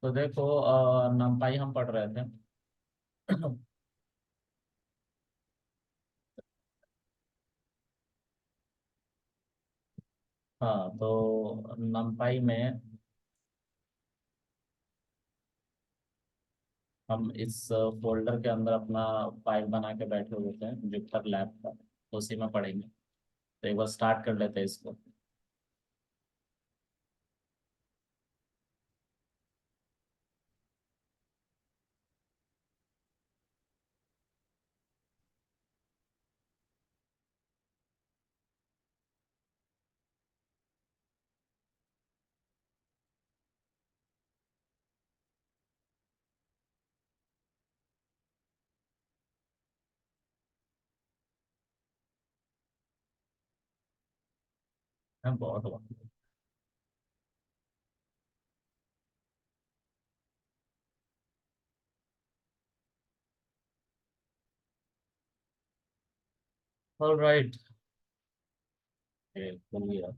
तो देखो नंपाई हम पढ़ रहे थे। हाँ, तो नंपाई में हम इस फोल्डर के अंदर अपना फाइल बना के बैठे हुए थे जुपिटर लैब का, तो उसी में पढ़ेंगे। तो एक बार स्टार्ट कर लेते हैं इसको। बहुत हुआ। All right. बोलिए।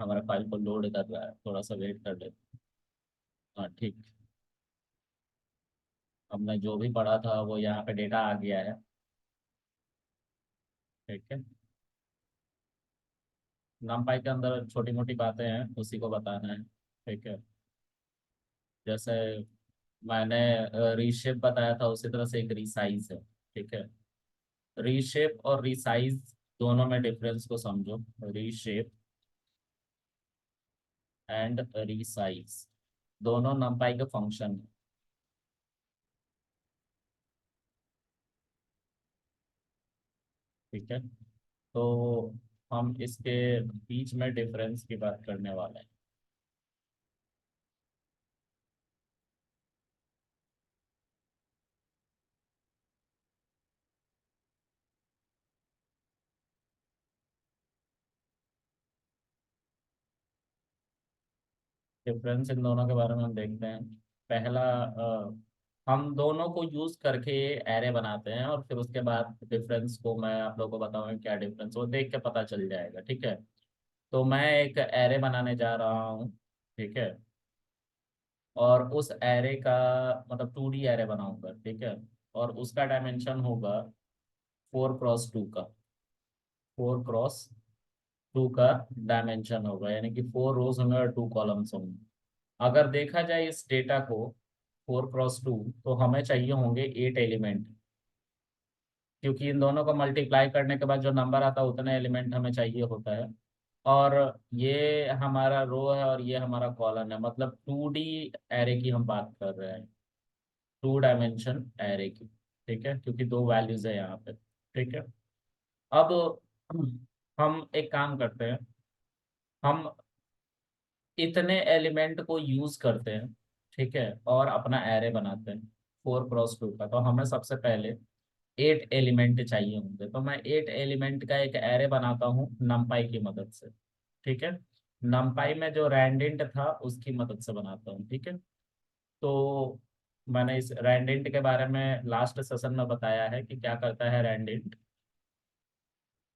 हमारा फाइल को लोड कर रहा है, थोड़ा सा वेट कर लेते। हाँ ठीक। हमने जो भी पढ़ा था वो यहाँ पे डेटा आ गया है। ठीक है। numpy के अंदर छोटी मोटी बातें हैं, उसी को बताना है। ठीक है। जैसे मैंने रीशेप बताया था, उसी तरह से एक रिसाइज है। ठीक है। रीशेप और रिसाइज दोनों में डिफरेंस को समझो। रीशेप एंड रिसाइज दोनों numpy के फंक्शन है। ठीक है। तो हम इसके बीच में डिफरेंस की बात करने वाले हैं। डिफरेंस इन दोनों के बारे में हम देखते हैं। पहला, हम दोनों को यूज करके एरे बनाते हैं, और फिर उसके बाद डिफरेंस को मैं आप लोगों को बताऊंगा क्या डिफरेंस, वो देख के पता चल जाएगा। ठीक है। तो मैं एक एरे बनाने जा रहा हूँ। ठीक है। और उस एरे का मतलब 2D एरे बनाऊंगा। ठीक है। और उसका डायमेंशन होगा 4x2 का। 4x2 का डायमेंशन होगा, यानी कि 4 रोज होंगे और 2 कॉलम्स होंगे। अगर देखा जाए इस डेटा को 4x2, तो हमें चाहिए होंगे 8 एलिमेंट, क्योंकि इन दोनों को मल्टीप्लाई करने के बाद जो नंबर आता है उतने एलिमेंट हमें चाहिए होता है। और ये हमारा रो है और ये हमारा कॉलम है, मतलब 2D एरे की हम बात कर रहे हैं। 2 डायमेंशन एरे की। ठीक है, क्योंकि दो वैल्यूज है यहाँ पे। ठीक है। अब हम एक काम करते हैं। हम इतने एलिमेंट को यूज करते हैं। ठीक है। और अपना एरे बनाते हैं 4x2 का। तो हमें सबसे पहले 8 एलिमेंट चाहिए होंगे, तो मैं 8 एलिमेंट का एक एरे बनाता हूँ नमपाई की मदद से। ठीक है। नमपाई में जो रैंडेंट था उसकी मदद से बनाता हूँ। ठीक है। तो मैंने इस रैंडेंट के बारे में लास्ट सेशन में बताया है कि क्या करता है रैंडेंट।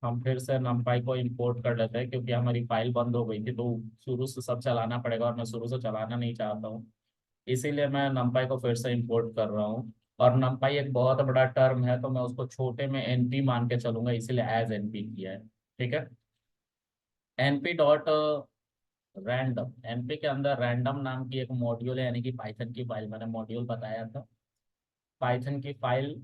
हम फिर से numpy को इंपोर्ट कर लेते हैं, क्योंकि हमारी फाइल बंद हो गई थी, तो शुरू से सब चलाना पड़ेगा, और मैं शुरू से चलाना नहीं चाहता हूँ। इसीलिए मैं numpy को फिर से इंपोर्ट कर रहा हूँ। और numpy एक बहुत बड़ा टर्म है, तो मैं उसको छोटे में np मान के चलूंगा, इसीलिए एज np किया है। ठीक है। np डॉट रैंडम, np के अंदर रैंडम नाम की एक मॉड्यूल है, यानी कि पाइथन की फाइल, मैंने मॉड्यूल बताया था। पाइथन की फाइल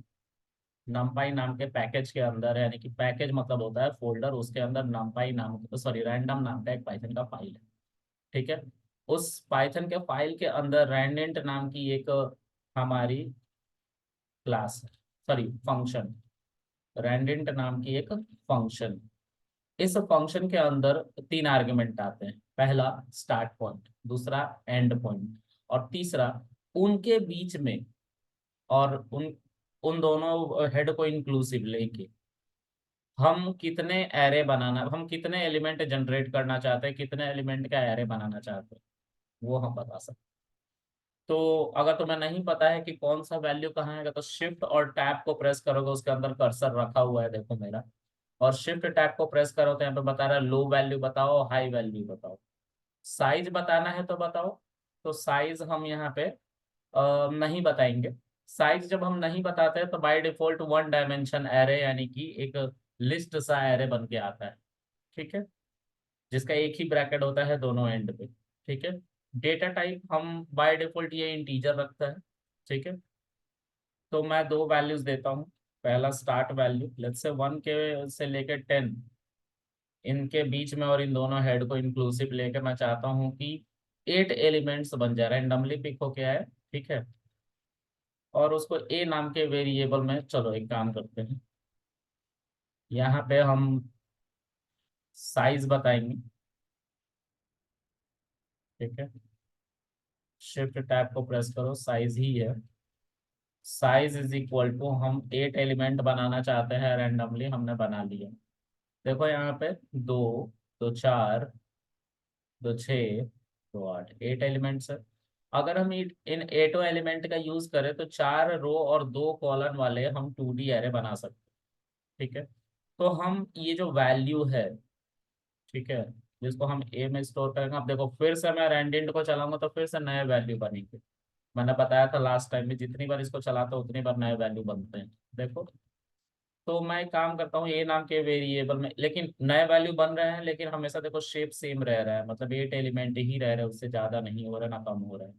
numpy नाम के पैकेज के अंदर है, यानी कि पैकेज मतलब होता है फोल्डर, उसके अंदर numpy नाम, सॉरी, रैंडम नाम का एक पाइथन का फाइल है। ठीक है। उस पाइथन के फाइल के अंदर रैंडेंट नाम की एक हमारी क्लास है, सॉरी फंक्शन। रैंडेंट नाम की एक फंक्शन। इस फंक्शन के अंदर 3 आर्गुमेंट आते हैं। पहला स्टार्ट पॉइंट, दूसरा एंड पॉइंट, और तीसरा उनके बीच में, और उन उन दोनों हेड को इंक्लूसिव लेके हम कितने एलिमेंट जनरेट करना चाहते हैं, कितने एलिमेंट का एरे बनाना चाहते हैं, वो हम बता सकते तो अगर तुम्हें नहीं पता है कि कौन सा वैल्यू कहाँ है तो शिफ्ट और टैब को प्रेस करोगे, उसके अंदर कर्सर रखा हुआ है देखो मेरा, और शिफ्ट टैब को प्रेस करो तो यहाँ पे बता रहा है लो वैल्यू बताओ, हाई वैल्यू बताओ। साइज बताना है तो बताओ। तो साइज हम यहाँ पे नहीं बताएंगे। साइज जब हम नहीं बताते हैं तो by default one dimension array यानी कि एक लिस्ट सा एरे बन के आता है। ठीक है, जिसका एक ही ब्रैकेट होता है दोनों एंड पे। ठीक है, डेटा टाइप हम बाय डिफॉल्ट ये इंटीजर रखता है। ठीक है, तो मैं दो वैल्यूज देता हूँ। पहला स्टार्ट वैल्यू लेट्स से 1 के से लेकर 10, इनके बीच में और इन दोनों हेड को इंक्लूसिव लेकर मैं चाहता हूँ कि 8 एलिमेंट्स बन जाए, रैंडमली पिक होके आए। ठीक है, और उसको ए नाम के वेरिएबल में, चलो एक काम करते हैं, यहाँ पे हम साइज बताएंगे। ठीक है, शिफ्ट टैब को प्रेस करो, साइज ही है। साइज इज इक्वल टू, हम 8 एलिमेंट बनाना चाहते हैं रैंडमली, हमने बना लिया। देखो यहाँ पे दो, दो चार, दो छः, दो आठ, 8 एलिमेंट्स है। अगर हम इन एटो एलिमेंट का यूज करें तो 4 रो और 2 कॉलम वाले हम 2D एरे बना सकते हैं। ठीक है, तो हम ये जो वैल्यू है, ठीक है, जिसको हम ए में स्टोर करेंगे, अब देखो फिर से मैं रैंडेंट को चलाऊंगा तो फिर से नए वैल्यू बनेंगे। मैंने बताया था लास्ट टाइम में, जितनी बार इसको चलाता हूँ उतनी बार नए वैल्यू बनते हैं। देखो, तो मैं एक काम करता हूँ ए नाम के वेरिएबल में, लेकिन नए वैल्यू बन रहे हैं, लेकिन हमेशा देखो शेप सेम रह रहा है, मतलब 8 एलिमेंट ही रह रहे हैं, उससे ज्यादा नहीं हो रहा ना कम हो रहा है।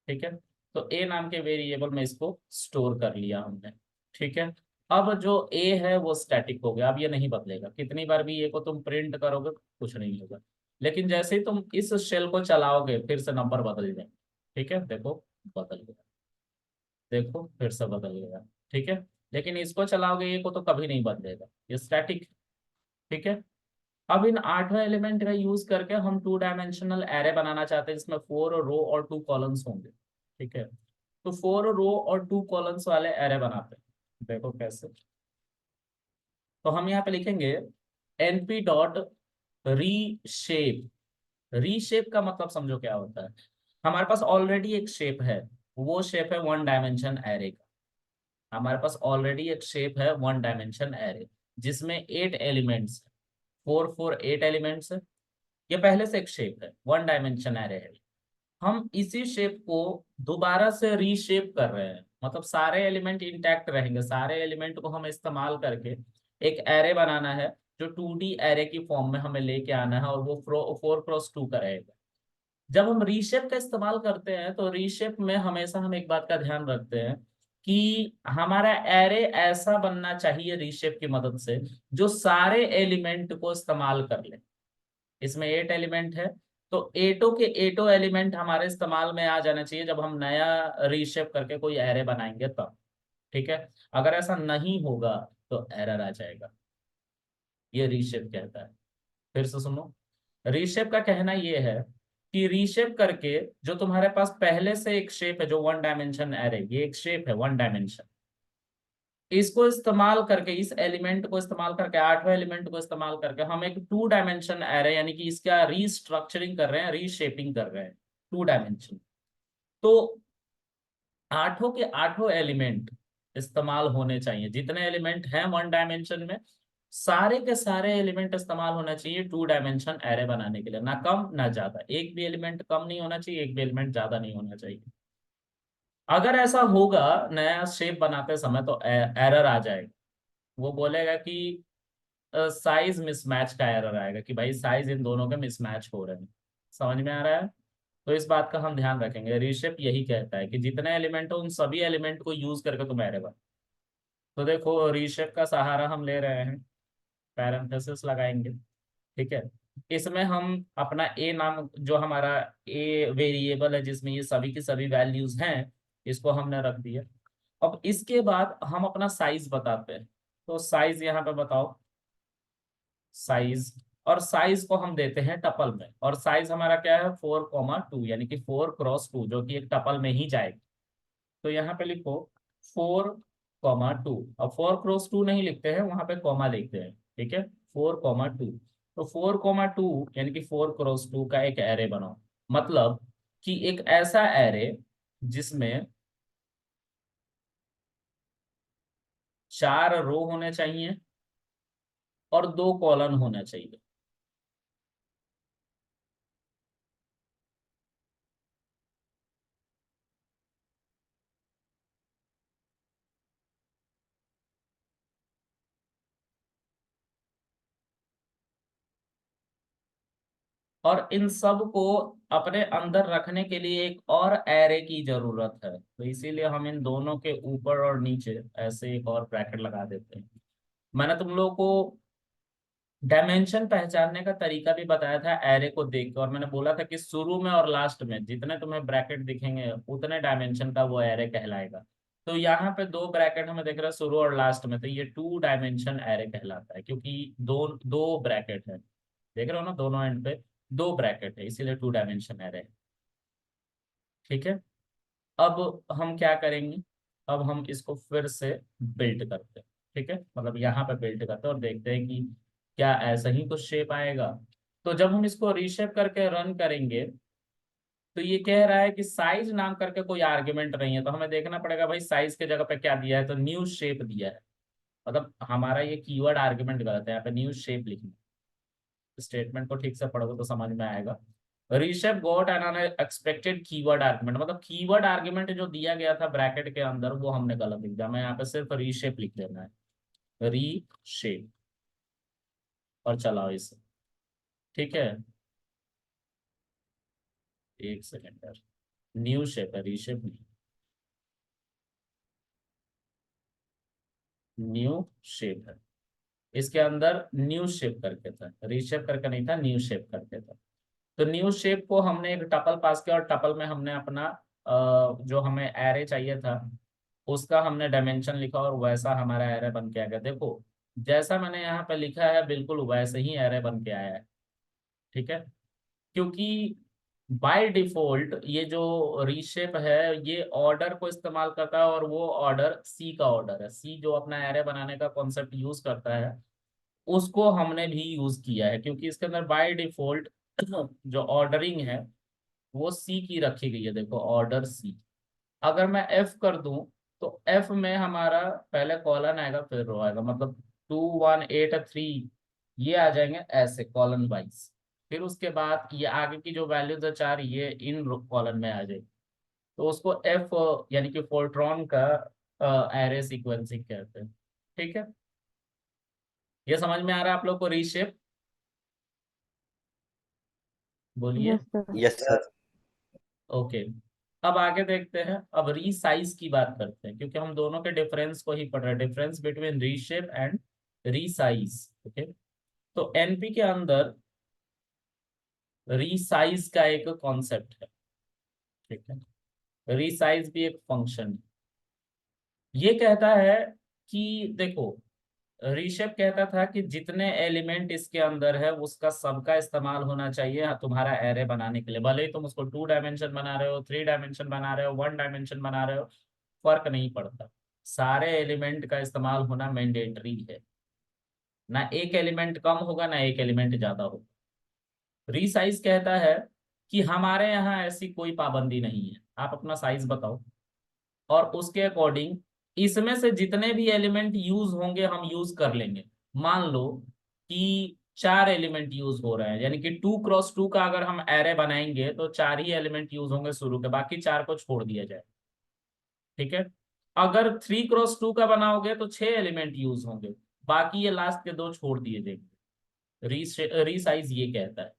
ठीक है, तो ए नाम के वेरिएबल में इसको स्टोर कर लिया हमने। ठीक है, अब जो ए है वो स्टैटिक हो गया, अब ये नहीं बदलेगा, कितनी बार भी ए को तुम प्रिंट करोगे कुछ नहीं होगा। लेकिन जैसे ही तुम इस शेल को चलाओगे फिर से नंबर बदल जाएंगे। ठीक है, देखो बदल गया, देखो फिर से बदल गया। ठीक है, लेकिन इसको चलाओगे ए को तो कभी नहीं बदलेगा, ये स्टैटिक। ठीक है, अब इन 8वें एलिमेंट का यूज करके हम 2 डायमेंशनल एरे बनाना चाहते हैं जिसमें 4 रो और 2 कॉलम्स होंगे। ठीक है, तो 4 रो और 2 कॉलम्स वाले एरे बनाते हैं, देखो कैसे। तो हम यहाँ पे लिखेंगे np डॉट रीशेप। रीशेप का मतलब समझो क्या होता है। हमारे पास ऑलरेडी एक शेप है, वो शेप है 1 डायमेंशन एरे का। हमारे पास ऑलरेडी एक शेप है 1 डायमेंशन एरे जिसमें 8 एलिमेंट्स, 4 4 8 एलिमेंट्स है। ये पहले से एक शेप है, 1 डायमेंशन एरे है। हम इसी शेप को दोबारा से रीशेप कर रहे हैं, मतलब सारे एलिमेंट इंटैक्ट रहेंगे, सारे एलिमेंट को हम इस्तेमाल करके एक एरे बनाना है जो 2D एरे की फॉर्म में हमें लेके आना है, और वो 4 क्रॉस 2 का रहेगा। जब हम रीशेप का इस्तेमाल करते हैं तो रीशेप में हमेशा हम एक बात का ध्यान रखते हैं कि हमारा एरे ऐसा बनना चाहिए रीशेप की मदद से जो सारे एलिमेंट को इस्तेमाल कर ले। इसमें 8 एलिमेंट है, तो एटो के एटो एलिमेंट हमारे इस्तेमाल में आ जाना चाहिए जब हम नया रीशेप करके कोई एरे बनाएंगे तब। ठीक है, अगर ऐसा नहीं होगा तो एरर आ जाएगा, ये रीशेप कहता है। फिर से सुनो, रीशेप का कहना ये है कि रीशेप करके जो तुम्हारे पास पहले से एक शेप है जो 1 डायमेंशन एरे, ये एक शेप है 1 डायमेंशन, इसको इस्तेमाल करके, इस एलिमेंट को इस्तेमाल करके, 8वें एलिमेंट को इस्तेमाल करके हम एक 2 डायमेंशन एरे यानी कि इसका रीस्ट्रक्चरिंग कर रहे हैं, रीशेपिंग कर रहे हैं 2 डायमेंशन। तो आठों के आठों एलिमेंट इस्तेमाल होने चाहिए, जितने एलिमेंट हैं 1 डायमेंशन में सारे के सारे एलिमेंट इस्तेमाल होना चाहिए 2 डायमेंशन एरे बनाने के लिए, ना कम ना ज्यादा, एक भी एलिमेंट कम नहीं होना चाहिए, एक भी एलिमेंट ज्यादा नहीं होना चाहिए। अगर ऐसा होगा नया शेप बनाते समय तो एरर आ जाएगा, वो बोलेगा कि साइज मिसमैच का एरर आएगा कि भाई साइज इन दोनों के मिसमैच हो रहे हैं। समझ में आ रहा है? तो इस बात का हम ध्यान रखेंगे, रीशेप यही कहता है कि जितने एलिमेंट हो उन सभी एलिमेंट को यूज करके तुम एरे बना। तो देखो रीशेप का सहारा हम ले रहे हैं, पैरेंथेसिस लगाएंगे। ठीक है, इसमें हम अपना ए नाम, जो हमारा ए वेरिएबल है जिसमें ये सभी की सभी वैल्यूज हैं, इसको हमने रख दिया। अब इसके बाद हम अपना साइज बताते हैं, तो साइज यहाँ पे बताओ, साइज, और साइज को हम देते हैं टपल में, और साइज हमारा क्या है 4 2 यानी कि 4 क्रॉस 2 जो कि एक टपल में ही जाएगा। तो यहाँ पे लिखो 4 2, अब 4 क्रॉस 2 नहीं लिखते हैं, वहां पे कॉमा लिखते हैं। ठीक है, 4 2, तो 4 2 यानी कि 4 क्रॉस 2 का एक एरे बनाओ, मतलब कि एक ऐसा एरे जिसमें 4 रो होने चाहिए और 2 कॉलम होना चाहिए। और इन सब को अपने अंदर रखने के लिए एक और एरे की जरूरत है, तो इसीलिए हम इन दोनों के ऊपर और नीचे ऐसे एक और ब्रैकेट लगा देते हैं। मैंने तुम लोगों को डायमेंशन पहचानने का तरीका भी बताया था एरे को देख के, और मैंने बोला था कि शुरू में और लास्ट में जितने तुम्हें ब्रैकेट दिखेंगे उतने डायमेंशन का वो एरे कहलाएगा। तो यहाँ पे 2 ब्रैकेट हमें दिख रहा है शुरू और लास्ट में, तो ये 2 डायमेंशन एरे कहलाता है, क्योंकि दो दो ब्रैकेट है। देख रहे हो ना, दोनों एंड पे 2 ब्रैकेट है, इसीलिए 2 डायमेंशन एरे है। ठीक है। अब हम क्या करेंगे, अब हम इसको फिर से बिल्ड करते हैं। ठीक है, मतलब यहाँ पे बिल्ड करते हैं और देखते हैं कि क्या ऐसा ही कुछ शेप आएगा। तो जब हम इसको रीशेप करके रन करेंगे तो ये कह रहा है कि साइज नाम करके कोई आर्ग्यूमेंट नहीं है, तो हमें देखना पड़ेगा भाई साइज के जगह पे क्या दिया है, तो न्यू शेप दिया है। मतलब हमारा ये कीवर्ड आर्ग्यूमेंट गलत है, यहाँ पे न्यू शेप लिखना। स्टेटमेंट को ठीक से पढ़ोगे तो समझ में आएगा। Rishabh got an unexpected keyword argument, मतलब कीवर्ड आर्गुमेंट जो दिया गया था ब्रैकेट के अंदर वो हमने गलत लिख दिया। मैं यहाँ पे सिर्फ रीशेप लिख देना है, रीशेप, और चलाओ इसे। ठीक है, एक सेकेंड यार, न्यू शेप है, रीशेप नहीं। न्यू शेप है, इसके अंदर न्यू शेप करके था, रीशेप करके नहीं था, न्यू शेप करके था। तो न्यू शेप को हमने एक टपल पास किया और टपल में हमने अपना जो हमें एरे चाहिए था उसका हमने डायमेंशन लिखा और वैसा हमारा एरे बन के आ गया। देखो जैसा मैंने यहाँ पे लिखा है बिल्कुल वैसे ही एरे बन के आया है। ठीक है, क्योंकि बाय डिफॉल्ट ये जो रीशेप है ये ऑर्डर को इस्तेमाल करता है, और वो ऑर्डर सी का ऑर्डर है। सी जो अपना एरे बनाने का कॉन्सेप्ट यूज करता है उसको हमने भी यूज किया है, क्योंकि इसके अंदर बाय डिफॉल्ट जो ऑर्डरिंग है वो सी की रखी गई है। देखो ऑर्डर सी, अगर मैं एफ कर दूं तो एफ में हमारा पहले कॉलन आएगा फिर रो आएगा, मतलब 2 1 8 3 ये आ जाएंगे ऐसे कॉलन वाइज। फिर उसके बाद ये आगे की जो वैल्यूज है 4 ये इन कॉलन में आ जाएगी। तो उसको एफ यानी कि फोर्ट्रॉन का एरे सीक्वेंसिंग कहते हैं। ठीक है, ये समझ में आ रहा है आप लोग को रीशेप? बोलिए। Yes sir. Yes sir. Okay, अब आगे देखते हैं। अब रीसाइज की बात करते हैं, क्योंकि हम दोनों के डिफरेंस को ही पढ़ रहे हैं, difference between reshape and resize. Okay, तो एनपी के अंदर रीसाइज का एक कॉन्सेप्ट है। ठीक है, रीसाइज भी एक फंक्शन है। ये कहता है कि देखो, ऋषभ कहता था कि जितने एलिमेंट इसके अंदर है उसका सबका इस्तेमाल होना चाहिए तुम्हारा एरे बनाने के लिए, भले ही तुम उसको 2 डायमेंशन बना रहे हो, 3 डायमेंशन बना रहे हो, 1 डायमेंशन बना रहे हो, फर्क नहीं पड़ता। सारे एलिमेंट का इस्तेमाल होना मैंडेटरी है, ना एक एलिमेंट कम होगा ना एक एलिमेंट ज्यादा होगा। रीसाइज कहता है कि हमारे यहाँ ऐसी कोई पाबंदी नहीं है, आप अपना साइज बताओ और उसके अकॉर्डिंग इसमें से जितने भी एलिमेंट यूज होंगे हम यूज कर लेंगे। मान लो कि 4 एलिमेंट यूज हो रहे हैं, यानी कि 2 × 2 का अगर हम एरे बनाएंगे तो 4 ही एलिमेंट यूज होंगे शुरू के, बाकी 4 को छोड़ दिया जाए। ठीक है, अगर 3 × 2 का बनाओगे तो 6 एलिमेंट यूज होंगे, बाकी ये लास्ट के 2 छोड़ दिए जाएंगे। रीसाइज ये कहता है।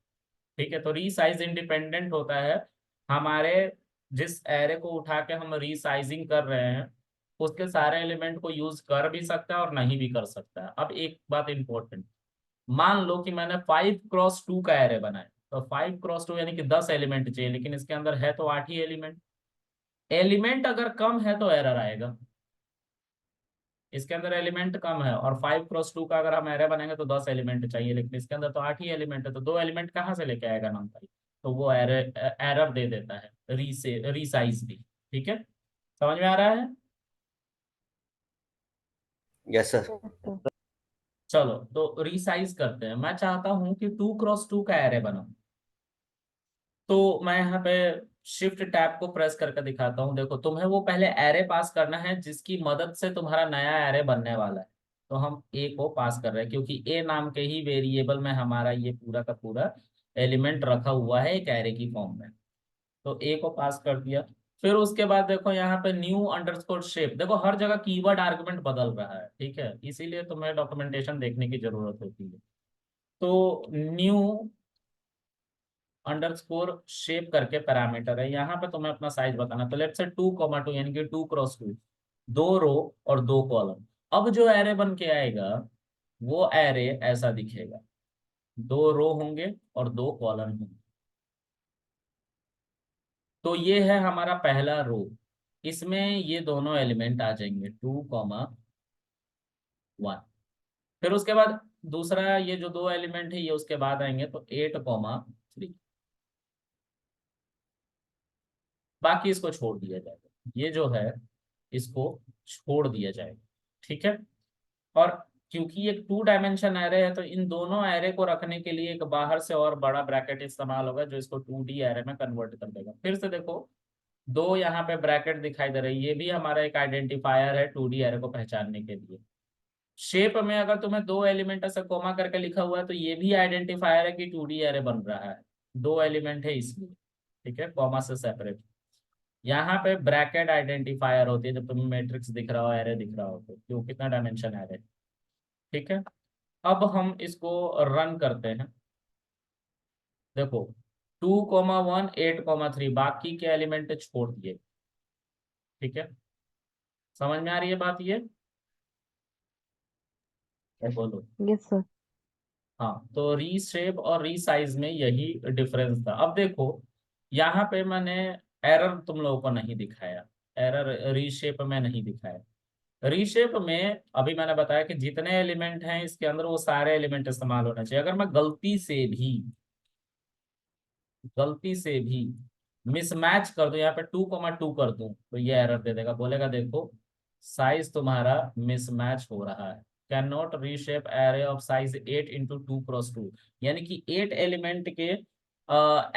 ठीक है, तो रीसाइज इंडिपेंडेंट होता है हमारे जिस एरे को उठा के हम रीसाइजिंग कर रहे हैं उसके सारे एलिमेंट को यूज कर भी सकता है और नहीं भी कर सकता है। अब एक बात इंपॉर्टेंट, मान लो कि मैंने 5 × 2 का एरे बनाया, तो 5 × 2 यानी कि 10 एलिमेंट चाहिए, लेकिन इसके अंदर है तो 8 ही एलिमेंट। एलिमेंट अगर कम है तो एरर आएगा, इसके अंदर एलिमेंट कम है, और 5 × 2 का अगर हम एरे बनाएंगे तो 10 एलिमेंट चाहिए, लेकिन इसके अंदर तो 8 ही एलिमेंट है, तो 2 एलिमेंट कहाँ से लेके आएगा नाम भाई? तो वो एरर एरर दे देता है, रीसाइज भी। ठीक है, समझ में आ रहा है? Yes sir. Yes sir. चलो तो रीसाइज करते हैं। मैं चाहता हूं कि 2 × 2 का एरे बनाऊं, तो मैं यहाँ पे शिफ्ट टैब को प्रेस करके दिखाता हूँ। देखो तुम्हें वो पहले एरे पास करना है जिसकी मदद से तुम्हारा नया एरे बनने वाला है। तो हम ए को पास कर रहे हैं क्योंकि ए नाम के ही वेरिएबल में हमारा ये पूरा का पूरा एलिमेंट रखा हुआ है एक एरे की फॉर्म में। तो ए को पास कर दिया। फिर उसके बाद देखो यहाँ पे न्यू अंडरस्कोर शेप, देखो हर जगह कीवर्ड आर्गुमेंट बदल रहा है, ठीक है, इसीलिए तुम्हें डॉक्यूमेंटेशन देखने की जरूरत होती है। तो न्यू अंडरस्कोर शेप करके पैरामीटर है, यहाँ पे तुम्हें अपना साइज बताना। तो लेट्स से 2,2 यानी कि 2x2, 2 रो और 2 कॉलम। अब जो एरे बन के आएगा वो एरे ऐसा दिखेगा, 2 रो होंगे और 2 कॉलम होंगे। तो ये है हमारा पहला रो, इसमें ये दोनों एलिमेंट आ जाएंगे 2,1। फिर उसके बाद दूसरा ये जो 2 एलिमेंट है ये उसके बाद आएंगे, तो 8,3। बाकी इसको छोड़ दिया जाएगा, ये जो है इसको छोड़ दिया जाएगा, ठीक है। और क्योंकि एक 2 डायमेंशन एरे है तो इन दोनों एरे को रखने के लिए एक बाहर से और बड़ा ब्रैकेट इस्तेमाल होगा जो इसको 2D एरे में कन्वर्ट कर देगा। फिर से देखो, दो यहाँ पे ब्रैकेट दिखाई दे रही है, ये भी हमारा एक आइडेंटिफायर है 2D एरे को पहचानने के लिए। शेप में अगर तुम्हें 2 एलिमेंट ऐसे कोमा करके लिखा हुआ है तो ये भी आइडेंटिफायर है कि 2D एरे बन रहा है, 2 एलिमेंट है इसलिए, ठीक है, कॉमा से सेपरेट। यहाँ पे ब्रैकेट आइडेंटिफायर होती है जब तुम्हें मैट्रिक्स दिख रहा हो, एरे दिख रहा हो, तो क्यों कितना डायमेंशन एरे, ठीक है। अब हम इसको रन करते हैं। देखो 2,1 8,3 बाकी के एलिमेंट छोड़ दिए, ठीक है। समझ में आ रही है बात ये, बोलो। Yes sir. हाँ, तो रीशेप और रीसाइज में यही डिफरेंस था। अब देखो यहाँ पे मैंने एरर तुम लोगों को नहीं दिखाया, एरर रीशेप में नहीं दिखाया। रीशेप में अभी मैंने बताया कि जितने एलिमेंट हैं इसके अंदर वो सारे एलिमेंट इस्तेमाल होने चाहिए। अगर मैं गलती से भी मिसमैच कर दूं, यहाँ पे 2,2 कर दूं तो ये एरर दे देगा, बोलेगा देखो साइज तुम्हारा मिसमैच हो रहा है, can not reshape array of size 8 × 2 × 2। यानी कि 8 एलिमेंट के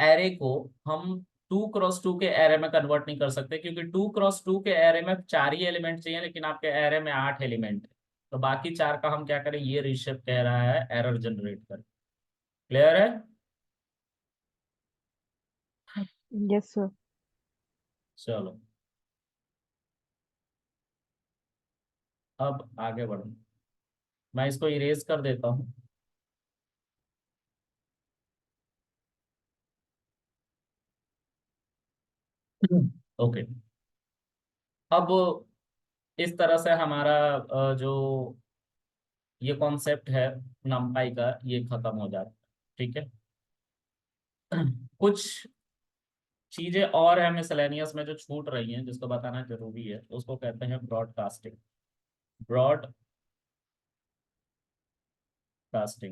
एरे को हम 2 × 2 के एरे में कन्वर्ट नहीं कर सकते, क्योंकि 2 × 2 के एरे में 4 ही एलिमेंट चाहिए, लेकिन आपके एरे में 8 एलिमेंट है। तो बाकी 4 का हम क्या करें, ये रीशेप कह रहा है एरर जनरेट कर। क्लियर है? Yes sir. चलो अब आगे बढ़ो, मैं इसको इरेज कर देता हूँ। ओके। अब इस तरह से हमारा जो ये कॉन्सेप्ट है नमपाई का ये खत्म हो जाता है, ठीक है। कुछ चीजें और है मिसलेनियस में जो छूट रही हैं जिसको बताना जरूरी है, उसको कहते हैं ब्रॉडकास्टिंग। ब्रॉडकास्टिंग,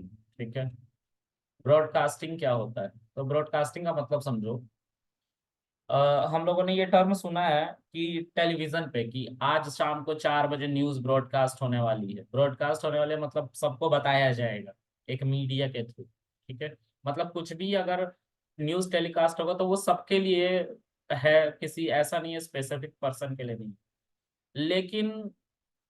ठीक है। ब्रॉडकास्टिंग क्या होता है, तो ब्रॉडकास्टिंग का मतलब समझो। हम लोगों ने ये टर्म सुना है कि टेलीविजन पे कि आज शाम को 4 बजे न्यूज ब्रॉडकास्ट होने वाली है। ब्रॉडकास्ट होने वाले मतलब सबको बताया जाएगा एक मीडिया के थ्रू, ठीक है। मतलब कुछ भी अगर न्यूज टेलीकास्ट होगा तो वो सबके लिए है, किसी ऐसा नहीं है स्पेसिफिक पर्सन के लिए नहीं। लेकिन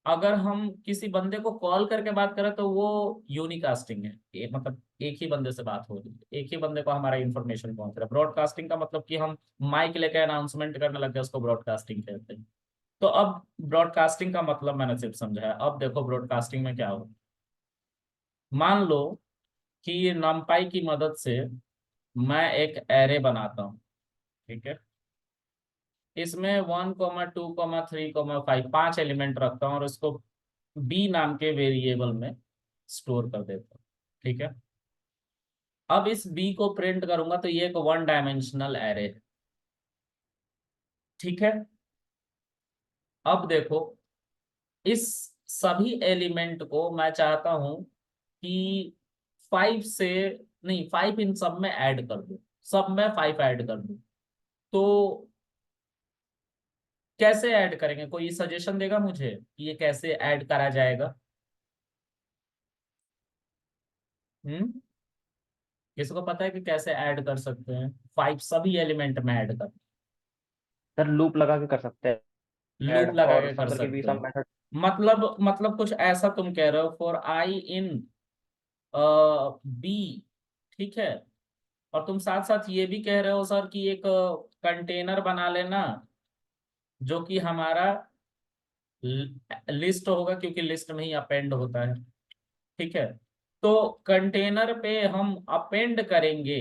अगर हम किसी बंदे को कॉल करके बात करें तो वो यूनिकास्टिंग है, मतलब एक ही बंदे से बात हो रही है, एक ही बंदे को हमारा इन्फॉर्मेशन पहुंच रहा है। ब्रॉडकास्टिंग का मतलब कि हम माइक लेके अनाउंसमेंट करने लग गए, उसको ब्रॉडकास्टिंग कहते हैं। तो अब ब्रॉडकास्टिंग का मतलब मैंने सिर्फ समझाया, अब देखो ब्रॉडकास्टिंग में क्या हो। मान लो कि नमपाई की मदद से मैं एक एरे बनाता हूँ, ठीक है। इसमें 1,2,3,5 5 एलिमेंट रखता हूँ और इसको बी नाम के वेरिएबल में स्टोर कर देता हूँ, ठीक है। अब इस बी को प्रिंट करूंगा तो ये एक 1 डायमेंशनल एरे है, ठीक है। अब देखो इस सभी एलिमेंट को मैं चाहता हूं कि 5 से नहीं, 5 इन सब में ऐड कर दूं, सब में 5 ऐड कर दूं। तो कैसे ऐड करेंगे, कोई सजेशन देगा मुझे कि ये कैसे ऐड करा जाएगा? हम्म, किसी को पता है कि कैसे ऐड कर सकते हैं 5 सभी एलिमेंट में ऐड कर? सर लूप लगा के कर सकते हैं लूप ऐड, लगा और के कर सम करके भी सकते सम हो, मेथड। मतलब कुछ ऐसा तुम कह रहे हो, फॉर आई इन बी, ठीक है। और तुम साथ साथ ये भी कह रहे हो सर कि एक कंटेनर बना लेना जो कि हमारा लिस्ट होगा, क्योंकि लिस्ट में ही अपेंड होता है, ठीक है। तो कंटेनर पे हम अपेंड करेंगे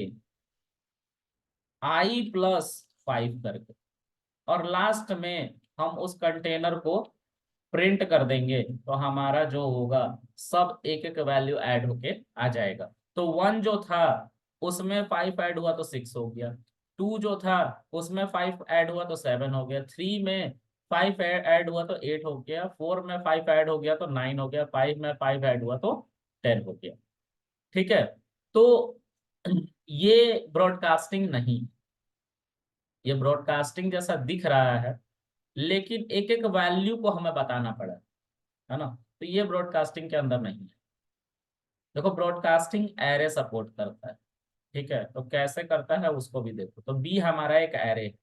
i+5 करके, और लास्ट में हम उस कंटेनर को प्रिंट कर देंगे, तो हमारा जो होगा सब एक एक वैल्यू ऐड होके आ जाएगा। तो 1 जो था उसमें 5 ऐड हुआ तो 6 हो गया, 2 जो था उसमें 5 ऐड हुआ तो 7 हो गया, 3 में 5 ऐड हुआ तो 8 हो गया, 4 में 5 ऐड हो गया तो 9 हो गया, 5 में 5 ऐड हुआ तो 10 हो गया, ठीक है। तो ये ब्रॉडकास्टिंग नहीं, ये ब्रॉडकास्टिंग जैसा दिख रहा है, लेकिन एक एक वैल्यू को हमें बताना पड़ा, है ना। तो ये ब्रॉडकास्टिंग के अंदर नहीं है। देखो ब्रॉडकास्टिंग एरे सपोर्ट करता है, ठीक है, तो कैसे करता है उसको भी देखो। तो बी हमारा एक एरे है,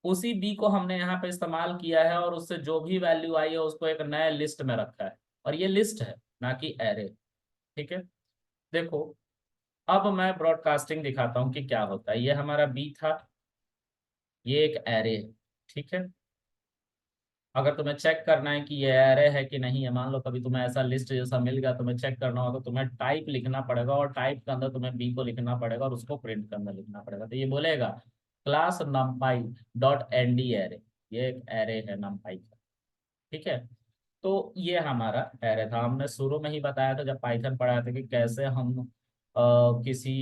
उसी बी को हमने यहाँ पे इस्तेमाल किया है, और उससे जो भी वैल्यू आई है उसको एक नए लिस्ट में रखा है, और ये लिस्ट है ना कि एरे, ठीक है। देखो अब मैं ब्रॉडकास्टिंग दिखाता हूँ कि क्या होता है। ये हमारा बी था, ये एक एरे है, ठीक है। अगर तुम्हें चेक करना है कि ये एरे है कि नहीं है, मान लो कभी तुम्हें ऐसा लिस्ट जैसा मिल गया, तुम्हें चेक करना होगा, तो तुम्हें टाइप लिखना पड़ेगा, और टाइप के अंदर तुम्हें बी को लिखना पड़ेगा, और उसको प्रिंट के अंदर लिखना पड़ेगा। तो ये बोलेगा class numpy dot ND array, ये एक एरे है numpy का, ठीक है। तो ये हमारा एरे था, हमने शुरू में ही बताया था जब पाइथन पढ़ाया था कि कैसे हम किसी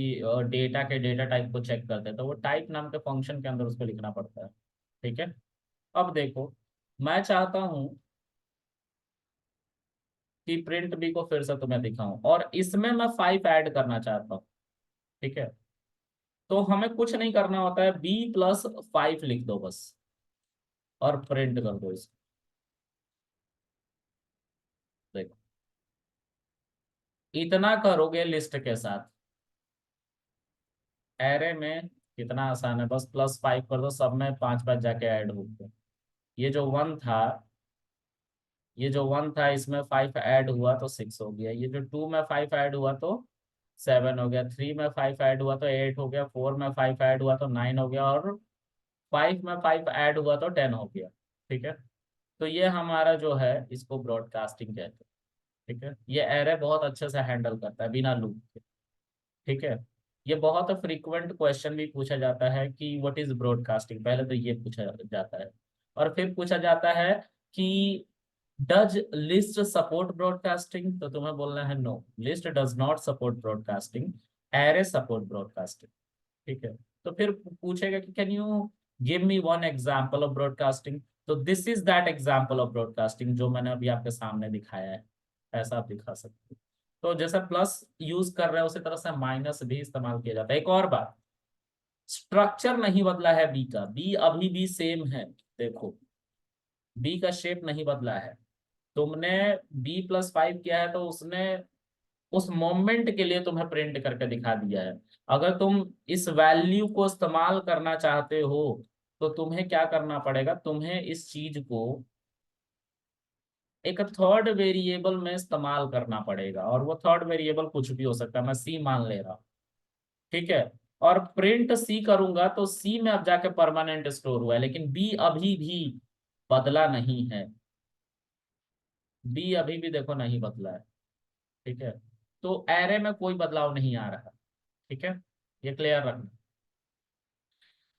डेटा के डेटा टाइप को चेक करते हैं, तो वो टाइप नाम के फंक्शन के अंदर उसको लिखना पड़ता है, ठीक है। अब देखो मैं चाहता हूं कि प्रिंट बी को फिर से तुम्हें दिखाऊं, और इसमें मैं 5 ऐड करना चाहता हूँ, ठीक है। तो हमें कुछ नहीं करना होता है, b+5 लिख दो बस, और प्रिंट कर दो इसको। देखो इतना करोगे लिस्ट के साथ, एरे में कितना आसान है, बस +5 कर दो, सब में 5 5 जाके ऐड हो गए। ये जो 1 था, ये जो 1 था इसमें 5 ऐड हुआ तो 6 हो गया, ये जो 2 में 5 ऐड हुआ तो 7 हो गया, 3 में 5 ऐड हुआ तो 8 हो गया, 4 में 5 ऐड हुआ तो 9 हो गया, और 5 में 5 ऐड हुआ तो 10 हो गया, ठीक है। तो ये हमारा जो है इसको ब्रॉडकास्टिंग कहते हैं, ठीक है। ये एरे बहुत अच्छे से हैंडल करता है बिना लूप के, ठीक है। ये बहुत फ्रीक्वेंट क्वेश्चन भी पूछा जाता है कि व्हाट इज ब्रॉडकास्टिंग, पहले तो ये पूछा जाता है, और फिर पूछा जाता है कि डज लिस्ट सपोर्ट ब्रॉडकास्टिंग, तो तुम्हें बोलना है no, list does not support broadcasting, array support broadcasting, ठीक है। तो फिर पूछेगा कि can you give me one example of broadcasting, तो this is that example of broadcasting जो मैंने अभी आपके सामने दिखाया है, ऐसा आप दिखा सकते हो। तो जैसे प्लस यूज कर रहे हैं उसी तरह से माइनस भी इस्तेमाल किया जाता है। एक और बात, स्ट्रक्चर नहीं बदला है बी का, बी अभी भी सेम है, देखो बी का शेप नहीं बदला है। तुमने b+5 किया है तो उसने उस मोमेंट के लिए तुम्हें प्रिंट करके दिखा दिया है। अगर तुम इस वैल्यू को इस्तेमाल करना चाहते हो तो तुम्हें क्या करना पड़ेगा, तुम्हें इस चीज को एक थर्ड वेरिएबल में इस्तेमाल करना पड़ेगा, और वो थर्ड वेरिएबल कुछ भी हो सकता है, मैं सी मान ले रहा हूँ, ठीक है। और प्रिंट सी करूंगा तो सी में अब जाके परमानेंट स्टोर हुआ है, लेकिन बी अभी भी बदला नहीं है, बी अभी भी देखो नहीं बदला है, ठीक है। तो एरे में कोई बदलाव नहीं आ रहा, ठीक है, ये क्लियर रखना।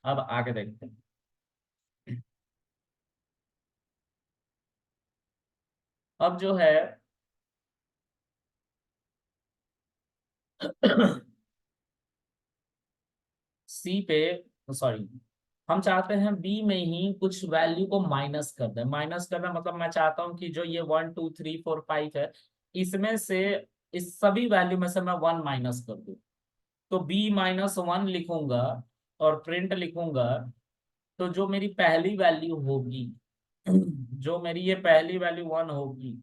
अब आगे देखते हैं। अब जो है सी पे, सॉरी, हम चाहते हैं बी में ही कुछ वैल्यू को माइनस कर दें। माइनस करना मतलब मैं चाहता हूं कि जो ये 1 2 3 4 5 है, इसमें से इस सभी वैल्यू में से मैं 1 माइनस कर दूं, तो b-1 लिखूंगा और प्रिंट लिखूंगा। तो जो मेरी पहली वैल्यू होगी, जो मेरी ये पहली वैल्यू 1 होगी,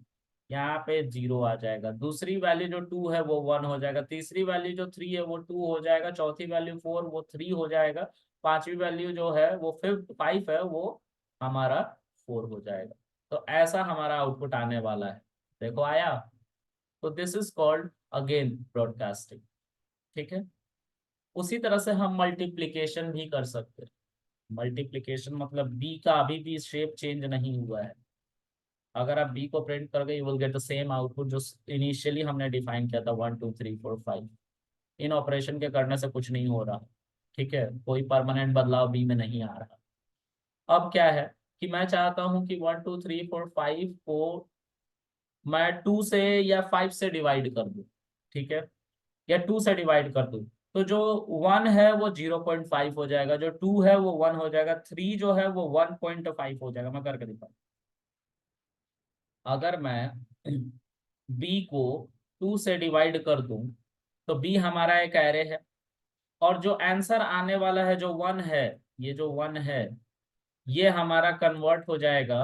यहाँ पे 0 आ जाएगा, दूसरी वैल्यू जो 2 है वो 1 हो जाएगा, तीसरी वैल्यू जो 3 है वो 2 हो जाएगा, चौथी वैल्यू 4 वो 3 हो जाएगा, पांचवी वैल्यू जो है वो 5 है, वो हमारा 4 हो जाएगा। तो ऐसा हमारा आउटपुट आने वाला है। देखो आया। तो this is called again broadcasting. ठीक है। उसी तरह से हम मल्टीप्लिकेशन भी कर सकते हैं। मल्टीप्लिकेशन मतलब बी का अभी भी शेप चेंज नहीं हुआ है। अगर आप बी को प्रिंट करोगे you will get the same output जो इनिशियली हमने डिफाइन किया था, 1 2 3 4 5। इन ऑपरेशन के करने से कुछ नहीं हो रहा। ठीक है, कोई परमानेंट बदलाव बी में नहीं आ रहा। अब क्या है कि मैं चाहता हूं कि 1 2 3 4 5 को मैं 2 से या 5 से डिवाइड कर दूं। ठीक है, या 2 से डिवाइड कर दूं। तो जो 1 है वो 0.5 हो जाएगा, जो 2 है वो 1 हो जाएगा, 3 जो है वो 1.5 हो जाएगा। मैं करके दिखा। अगर मैं बी को 2 से डिवाइड कर दूं तो बी हमारा एक एरे है, और जो आंसर आने वाला है जो 1 है, ये जो 1 है ये हमारा कन्वर्ट हो जाएगा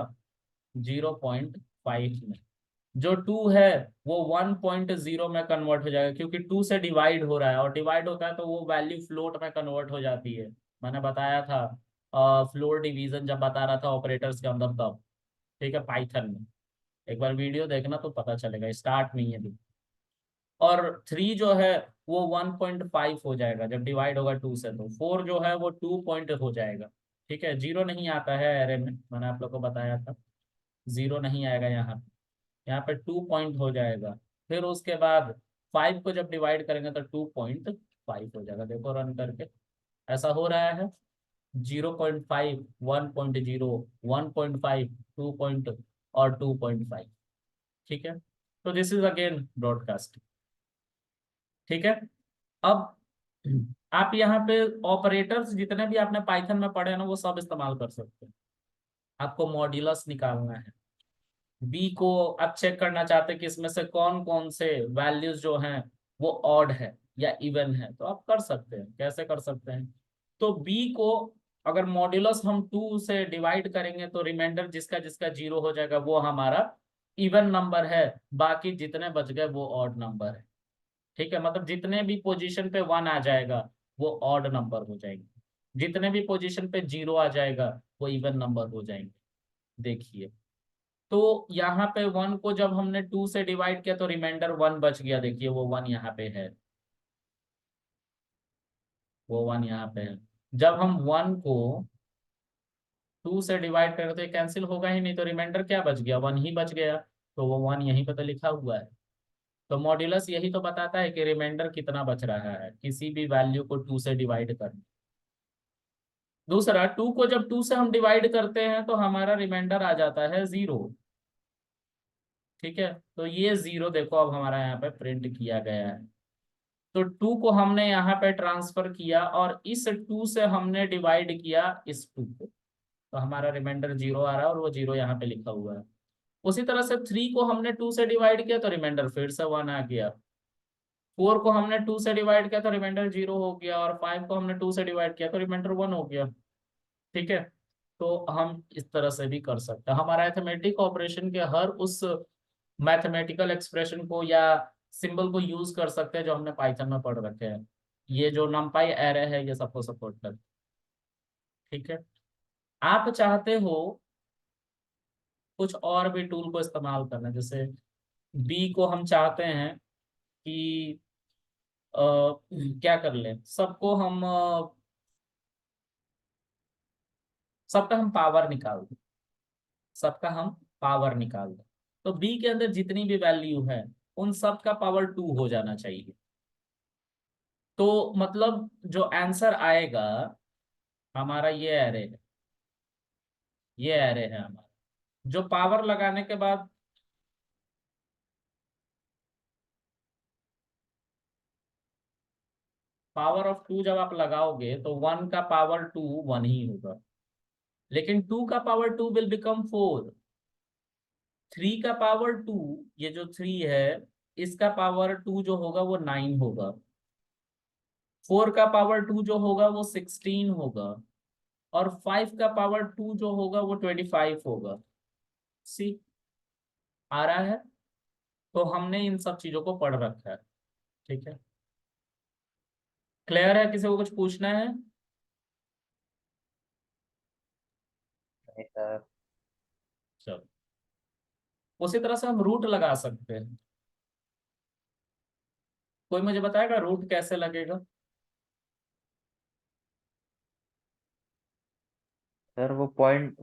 0.5 में। जो 2 है वो 1.0 में कन्वर्ट हो जाएगा, क्योंकि 2 से डिवाइड हो रहा है, और डिवाइड होता है तो वो वैल्यू फ्लोट में कन्वर्ट हो जाती है। मैंने बताया था फ्लोट डिवीजन जब बता रहा था ऑपरेटर्स के अंदर तब। ठीक है, पाइथन में एक बार वीडियो देखना तो पता चलेगा, स्टार्ट में ही है। और 3 जो है वो 1.5 हो जाएगा जब डिवाइड होगा 2 से। तो 4 जो है वो 2 पॉइंट हो जाएगा। ठीक है, जीरो नहीं आता है एरे में, मैंने आप लोग को बताया था। जीरो नहीं आएगा यहाँ। यहाँ पे 2 पॉइंट हो जाएगा। फिर उसके बाद 5 को जब डिवाइड करेंगे तो 2.5 हो जाएगा। देखो रन करके ऐसा हो रहा है। 0.5, 1.0, 1.5, 2 पॉइंट और 2.5। ठीक है, तो दिस इज अगेन ब्रॉडकास्ट। ठीक है। अब आप यहाँ पे ऑपरेटर्स जितने भी आपने पाइथन में पढ़े हैं ना वो सब इस्तेमाल कर सकते हैं। आपको मॉड्यूलस निकालना है। बी को आप चेक करना चाहते हैं कि इसमें से कौन कौन से वैल्यूज जो हैं वो ऑड है या इवन है, तो आप कर सकते हैं। कैसे कर सकते हैं? तो बी को अगर मॉड्यूलस हम 2 से डिवाइड करेंगे तो रिमाइंडर जिसका जिसका 0 हो जाएगा वो हमारा इवन नंबर है, बाकी जितने बच गए वो ऑड नंबर है। ठीक है, मतलब जितने भी पोजीशन पे 1 आ जाएगा वो ऑड नंबर हो जाएंगे, जितने भी पोजीशन पे 0 आ जाएगा वो इवन नंबर हो जाएंगे। देखिए, तो यहाँ पे 1 को जब हमने 2 से डिवाइड किया तो रिमाइंडर 1 बच गया। देखिए वो 1 यहाँ पे है, वो 1 यहाँ पे है। जब हम 1 को 2 से डिवाइड करें तो ये कैंसिल होगा ही नहीं, तो रिमाइंडर क्या बच गया? 1 ही बच गया। तो वो 1 यहीं पे तो लिखा हुआ है। तो मॉड्यूलस यही तो बताता है कि रिमाइंडर कितना बच रहा है किसी भी वैल्यू को 2 से डिवाइड करने। दूसरा, 2 को जब 2 से हम डिवाइड करते हैं तो हमारा रिमाइंडर आ जाता है 0। ठीक है, तो ये 0 देखो अब हमारा यहाँ पे प्रिंट किया गया है। तो 2 को हमने यहाँ पे ट्रांसफर किया और इस 2 से हमने डिवाइड किया इस 2 को, तो हमारा रिमाइंडर 0 आ रहा है और वो 0 यहाँ पे लिखा हुआ है। उसी तरह से 3 को हमने 2 से डिवाइड किया तो रिमाइंडर फिर से 1 आ गया। 4 को हमने 2 से डिवाइड किया तो रिमाइंडर 0 हो गया, और 5 को हमने 2 से डिवाइड किया तो रिमाइंडर 1 हो गया। ठीक है, तो हम इस तरह से भी कर सकते हैं। हम अरिथमेटिक ऑपरेशन के हर उस मैथमेटिकल एक्सप्रेशन को या सिंबल को यूज कर सकते हैं जो हमने पाइथन में पढ़ रखे हैं। ये जो नमपाई एरे है ये सबको सपोर्ट करता है। ठीक है, आप चाहते हो कुछ और भी टूल को इस्तेमाल करना, जैसे बी को हम चाहते हैं कि क्या कर लें, सबका हम पावर निकाल दें। सबका हम पावर निकाल दें तो बी के अंदर जितनी भी वैल्यू है उन सब का पावर 2 हो जाना चाहिए। तो मतलब जो आंसर आएगा हमारा ये एरे है, ये एरे है हमारा, जो पावर लगाने के बाद पावर ऑफ 2 जब आप लगाओगे तो 1 का पावर 2 1 ही होगा, लेकिन 2 का पावर 2 विल बिकम 4। 3 का पावर 2, ये जो 3 है इसका पावर 2 जो होगा वो 9 होगा। 4 का पावर 2 जो होगा वो 16 होगा, और 5 का पावर 2 जो होगा वो 25 होगा। सी आ रहा है? तो हमने इन सब चीजों को पढ़ रखा है। ठीक है, क्लियर है? किसी को कुछ पूछना है? नहीं सर। चलो, उसी तरह से हम रूट लगा सकते हैं। कोई मुझे बताएगा रूट कैसे लगेगा? सर वो पॉइंट